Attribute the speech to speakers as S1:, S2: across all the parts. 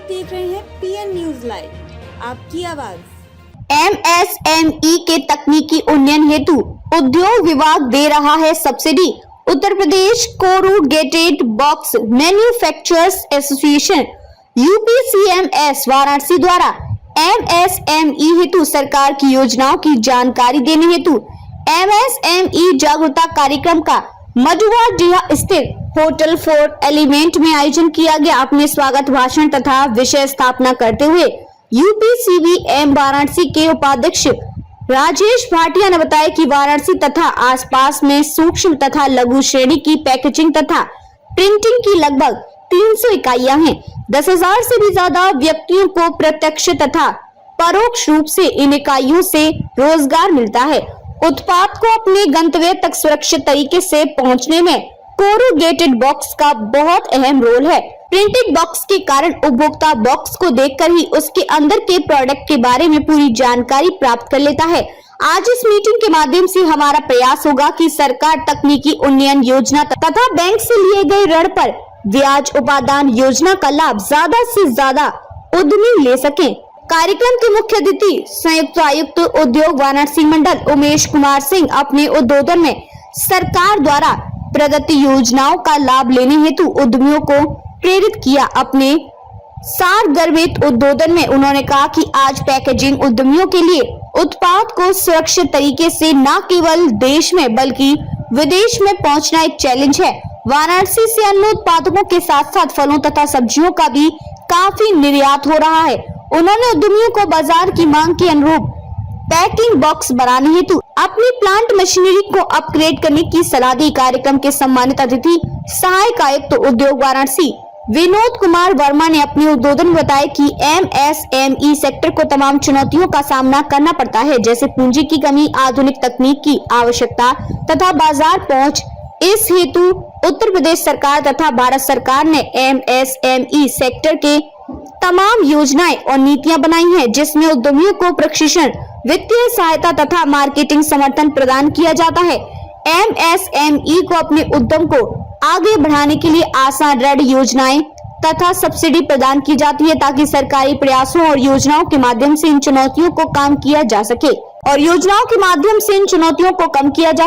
S1: देख रहे हैं पीएन न्यूज लाइव, आपकी आवाज।
S2: एमएसएमई के तकनीकी उन्नयन हेतु उद्योग विभाग दे रहा है सब्सिडी। Uttar Pradesh corrugated box manufacturers association UPCMS Varanasi द्वारा एमएसएमई हेतु सरकार की योजनाओं की जानकारी देने हेतु एमएसएमई जागरूकता कार्यक्रम का मजुआ स्थित होटल फोर्ट एलिमेंट में आयोजन किया गया। अपने स्वागत भाषण तथा विषय स्थापना करते हुए यूपीसीबीएम वाराणसी के उपाध्यक्ष राजेश भाटिया ने बताया कि वाराणसी तथा आसपास में सूक्ष्म तथा लघु श्रेणी की पैकेजिंग तथा प्रिंटिंग की लगभग 300 इकाइयां हैं। 10,000 से भी ज्यादा व्यक्तियों को प्रत्यक्ष तथा परोक्ष रूप से इन इकाइयों से रोजगार मिलता है। उत्पाद को अपने गंतव्य तक सुरक्षित तरीके से पहुंचने में कोरुगेटेड बॉक्स का बहुत अहम रोल है। प्रिंटेड बॉक्स के कारण उपभोक्ता बॉक्स को देखकर ही उसके अंदर के प्रोडक्ट के बारे में पूरी जानकारी प्राप्त कर लेता है। आज इस मीटिंग के माध्यम से हमारा प्रयास होगा कि सरकार तकनीकी उन्नयन योजना तथा बैंक से लिए गए ऋण पर ब्याज उपादान योजना का लाभ ज्यादा से ज्यादा उद्यमी ले सकें। कार्यक्रम के मुख्य अतिथि संयुक्त आयुक्त उद्योग वाराणसी मंडल उमेश कुमार सिंह अपने उद्बोधन में सरकार द्वारा प्रदत्त योजनाओं का लाभ लेने हेतु उद्यमियों को प्रेरित किया। अपने सारगर्भित उद्बोधन में उन्होंने कहा कि आज पैकेजिंग उद्यमियों के लिए उत्पाद को सुरक्षित तरीके से न केवल देश में बल्कि विदेश में पहुंचना एक चैलेंज है। वाराणसी से अन्य उत्पादकों के साथ साथ फलों तथा सब्जियों का भी काफी निर्यात हो रहा है। उन्होंने उद्यमियों को बाजार की मांग के अनुरूप पैकिंग बॉक्स बनाने हेतु अपनी प्लांट मशीनरी को अपग्रेड करने की सलाह दी। कार्यक्रम के सम्मानित अतिथि सहायक आयुक्त उद्योग वाराणसी विनोद कुमार वर्मा ने अपने उद्बोधन में बताया कि एमएसएमई सेक्टर को तमाम चुनौतियों का सामना करना पड़ता है, जैसे पूंजी की कमी, आधुनिक तकनीक की आवश्यकता तथा बाजार पहुंच। इस हेतु उत्तर प्रदेश सरकार तथा भारत सरकार ने एमएसएमई सेक्टर के तमाम योजनाएं और नीतियां बनाई हैं, जिसमें उद्यमियों को प्रशिक्षण, वित्तीय सहायता तथा मार्केटिंग समर्थन प्रदान किया जाता है। एमएसएमई को अपने उद्यम को आगे बढ़ाने के लिए आसान ऋण योजनाएं तथा सब्सिडी प्रदान की जाती है, ताकि सरकारी प्रयासों और योजनाओं के माध्यम से इन चुनौतियों को कम किया जा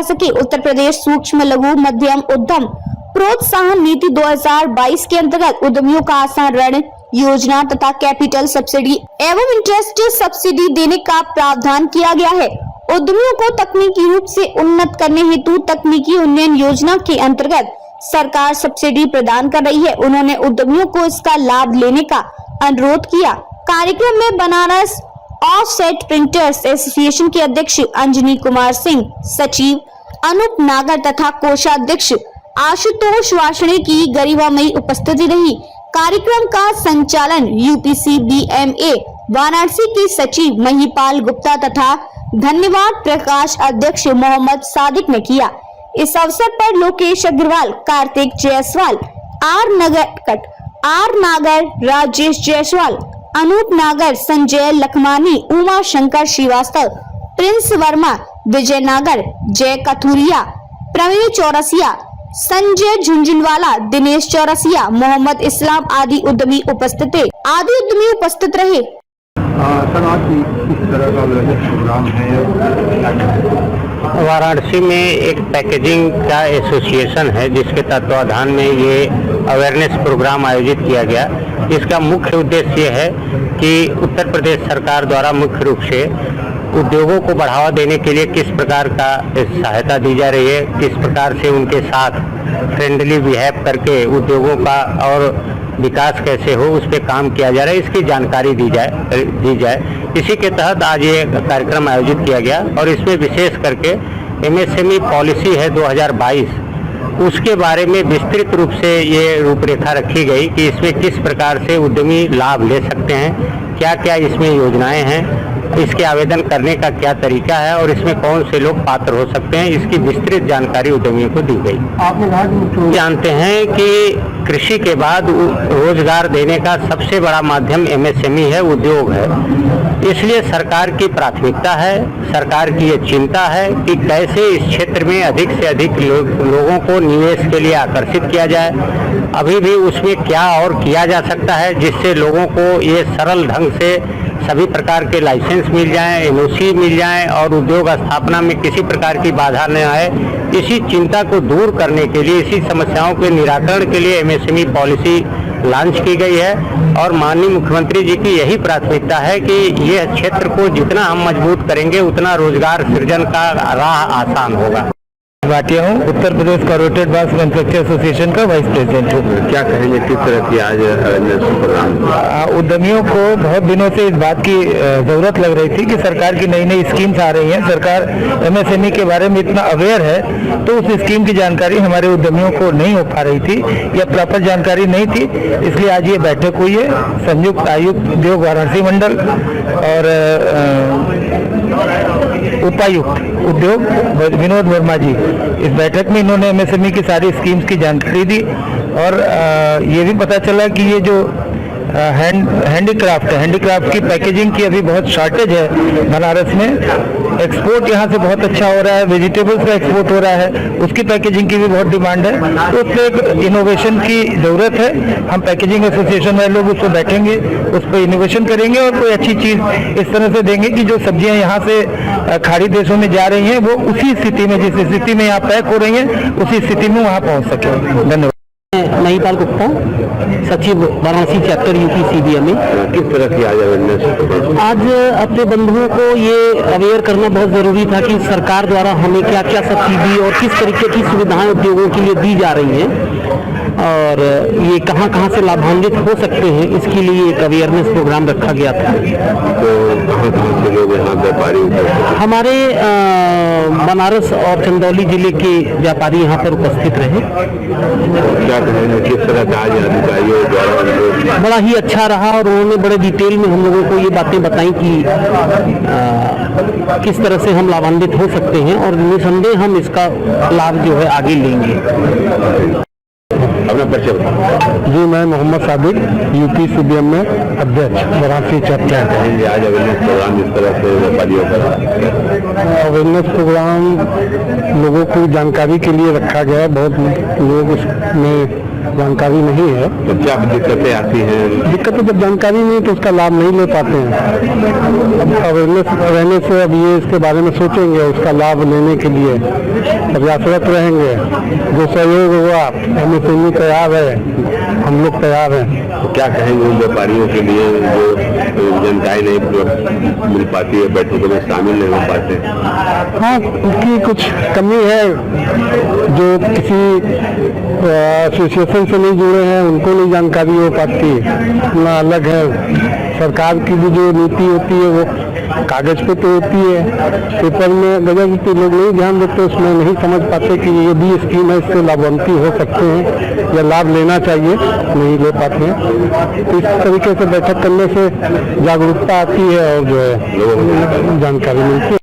S2: सके उत्तर प्रदेश सूक्ष्म लघु मध्यम उद्यम प्रोत्साहन नीति 2022 के अंतर्गत उद्यमियों का आसान ऋण योजना तथा कैपिटल सब्सिडी एवं इंटरेस्ट सब्सिडी देने का प्रावधान किया गया है। उद्यमियों को तकनीकी रूप से उन्नत करने हेतु तकनीकी उन्नयन योजना के अंतर्गत सरकार सब्सिडी प्रदान कर रही है। उन्होंने उद्यमियों को इसका लाभ लेने का अनुरोध किया। कार्यक्रम में बनारस ऑफसेट प्रिंटर्स एसोसिएशन के अध्यक्ष अंजनी कुमार सिंह, सचिव अनूप नागर तथा कोषाध्यक्ष आशुतोष वाषणे की गरिमामयी उपस्थिति रही। कार्यक्रम का संचालन यूपीसीबीएमए वाराणसी के सचिव महिपाल गुप्ता तथा धन्यवाद प्रकाश अध्यक्ष मोहम्मद सादिक ने किया। इस अवसर पर लोकेश अग्रवाल, कार्तिक जायसवाल, आर नागर, राजेश जायसवाल, अनूप नागर, संजय लखमानी, उमा शंकर श्रीवास्तव, प्रिंस वर्मा, विजय नागर, जय कथुरिया, प्रवीण चौरसिया, संजय झुंझुनवाला, दिनेश चौरसिया, मोहम्मद इस्लाम आदि उद्यमी उपस्थित रहे।
S3: सर, आज किस तरह का प्रोग्राम है?
S4: वाराणसी में एक पैकेजिंग का एसोसिएशन है, जिसके तत्वाधान में ये अवेयरनेस प्रोग्राम आयोजित किया गया। इसका मुख्य उद्देश्य ये है कि उत्तर प्रदेश सरकार द्वारा मुख्य रूप से उद्योगों को बढ़ावा देने के लिए किस प्रकार का सहायता दी जा रही है, किस प्रकार से उनके साथ फ्रेंडली बिहेव करके उद्योगों का और विकास कैसे हो, उस पर काम किया जा रहा है, इसकी जानकारी दी जाए। इसी के तहत आज ये कार्यक्रम आयोजित किया गया और इसमें विशेष करके एमएसएमई पॉलिसी है 2022, उसके बारे में विस्तृत रूप से ये रूपरेखा रखी गई कि इसमें किस प्रकार से उद्यमी लाभ ले सकते हैं, क्या क्या इसमें योजनाएं हैं इसके आवेदन करने का क्या तरीका है और इसमें कौन से लोग पात्र हो सकते हैं, इसकी विस्तृत जानकारी उद्यमियों को दी गई।
S3: आपने कहा कि
S4: जानते हैं कि कृषि के बाद रोजगार देने का सबसे बड़ा माध्यम एमएसएमई है, उद्योग है। इसलिए सरकार की प्राथमिकता है, सरकार की ये चिंता है कि कैसे इस क्षेत्र में अधिक से अधिक लोगों को निवेश के लिए आकर्षित किया जाए। अभी भी उसमें क्या और किया जा सकता है जिससे लोगों को ये सरल ढंग से सभी प्रकार के लाइसेंस मिल जाएं, एनओसी मिल जाएं और उद्योग स्थापना में किसी प्रकार की बाधा न आए। इसी चिंता को दूर करने के लिए, इसी समस्याओं के निराकरण के लिए एमएसएमई पॉलिसी लॉन्च की गई है और माननीय मुख्यमंत्री जी की यही प्राथमिकता है कि यह क्षेत्र को जितना हम मजबूत करेंगे उतना रोजगार सृजन का राह आसान होगा।
S5: भाटिया हूँ, Uttar Pradesh कॉर्पोरेटेड box manufacture association का वाइस प्रेसिडेंट हूँ।
S3: क्या कहेंगे, किस तरह की आज प्रोग्राम?
S5: उद्यमियों को बहुत दिनों से इस बात की जरूरत लग रही थी कि सरकार की नई नई स्कीम्स आ रही हैं, सरकार एमएसएमई के बारे में इतना अवेयर है, तो उस स्कीम की जानकारी हमारे उद्यमियों को नहीं हो पा रही थी या प्रॉपर जानकारी नहीं थी। इसलिए आज ये बैठक हुई है। संयुक्त आयुक्त उद्योग वाराणसी मंडल और उपायुक्त उद्योग विनोद वर्मा जी, इस बैठक में इन्होंने एमएसएमई की सारी स्कीम्स की जानकारी दी और ये भी पता चला कि ये जो हैंडीक्राफ्ट की पैकेजिंग की अभी बहुत शॉर्टेज है बनारस में। एक्सपोर्ट यहाँ से बहुत अच्छा हो रहा है, वेजिटेबल्स का एक्सपोर्ट हो रहा है, उसकी पैकेजिंग की भी बहुत डिमांड है। तो उस पर एक इनोवेशन की ज़रूरत है। हम पैकेजिंग एसोसिएशन वाले लोग उस पर बैठेंगे, उस पर इनोवेशन करेंगे और कोई अच्छी चीज़ इस तरह से देंगे कि जो सब्जियाँ यहाँ से खाड़ी देशों में जा रही हैं वो उसी स्थिति में, जिस स्थिति में यहाँ पैक हो रही हैं, उसी स्थिति में वहाँ पहुँच सके। धन्यवाद।
S6: महिपाल गुप्ता, सचिव वाराणसी चैप्टर यूपी सीबीएमई।
S3: किस तरह की आज अवेयरनेस?
S6: आज अपने बंधुओं को ये अवेयर करना बहुत ज़रूरी था कि सरकार द्वारा हमें क्या क्या सब्सिडी और किस तरीके की सुविधाएं उद्योगों के लिए दी जा रही हैं और ये कहां कहां से लाभान्वित हो सकते हैं, इसके लिए एक अवेयरनेस प्रोग्राम रखा गया था।
S3: तो कहाँ से लोग यहाँ व्यापारी
S6: हमारे बनारस और चंदौली जिले के व्यापारी यहाँ पर उपस्थित रहे।
S3: क्या कहेंगे, किस तरह का आज अधिकारियों द्वारा?
S6: बड़ा ही अच्छा रहा और उन्होंने बड़े डिटेल में हम लोगों को ये बातें बताई कि किस तरह से हम लाभान्वित हो सकते हैं और निसंदेह हम इसका लाभ जो है आगे लेंगे।
S3: अपना परिचय बताओ।
S5: जी, मैं मोहम्मद साबिक, यूपी सीबीएम में अध्यक्ष, वाराणसी चैप्टर।
S3: कहेंगे आज अवेयरनेस प्रोग्राम जिस तरह से व्यापारियों का
S5: अवेयरनेस प्रोग्राम लोगों को जानकारी के लिए रखा गया है। बहुत लोग उसमें जानकारी नहीं है।
S3: तो क्या दिक्कतें आती हैं?
S5: दिक्कतें जब जानकारी नहीं तो उसका लाभ नहीं ले पाते हैं। अब अवेयरनेस से अब ये इसके बारे में सोचेंगे, उसका लाभ लेने के लिए प्रयासरत रहेंगे। जो सहयोग हुआ, एमएसएमई तैयार है, हम लोग तैयार हैं।
S3: तो क्या कहेंगे उन व्यापारियों के लिए जो जानकारी नहीं मिल पाती है, बैठकों में शामिल नहीं हो पाते?
S5: हाँ, उसकी कुछ कमी है। जो किसी एसोसिएशन से नहीं जुड़े हैं उनको नहीं जानकारी हो पाती, अपना अलग है। सरकार की भी जो नीति होती है वो कागज पे तो होती है, पेपर में गजब लोग नहीं ध्यान देते, उसमें नहीं समझ पाते कि ये भी स्कीम है, इससे लाभान्वित हो सकते हैं या लाभ लेना चाहिए, नहीं ले पाते हैं। तो इस तरीके से बैठक करने से जागरूकता आती है और जो है जानकारी मिलती है।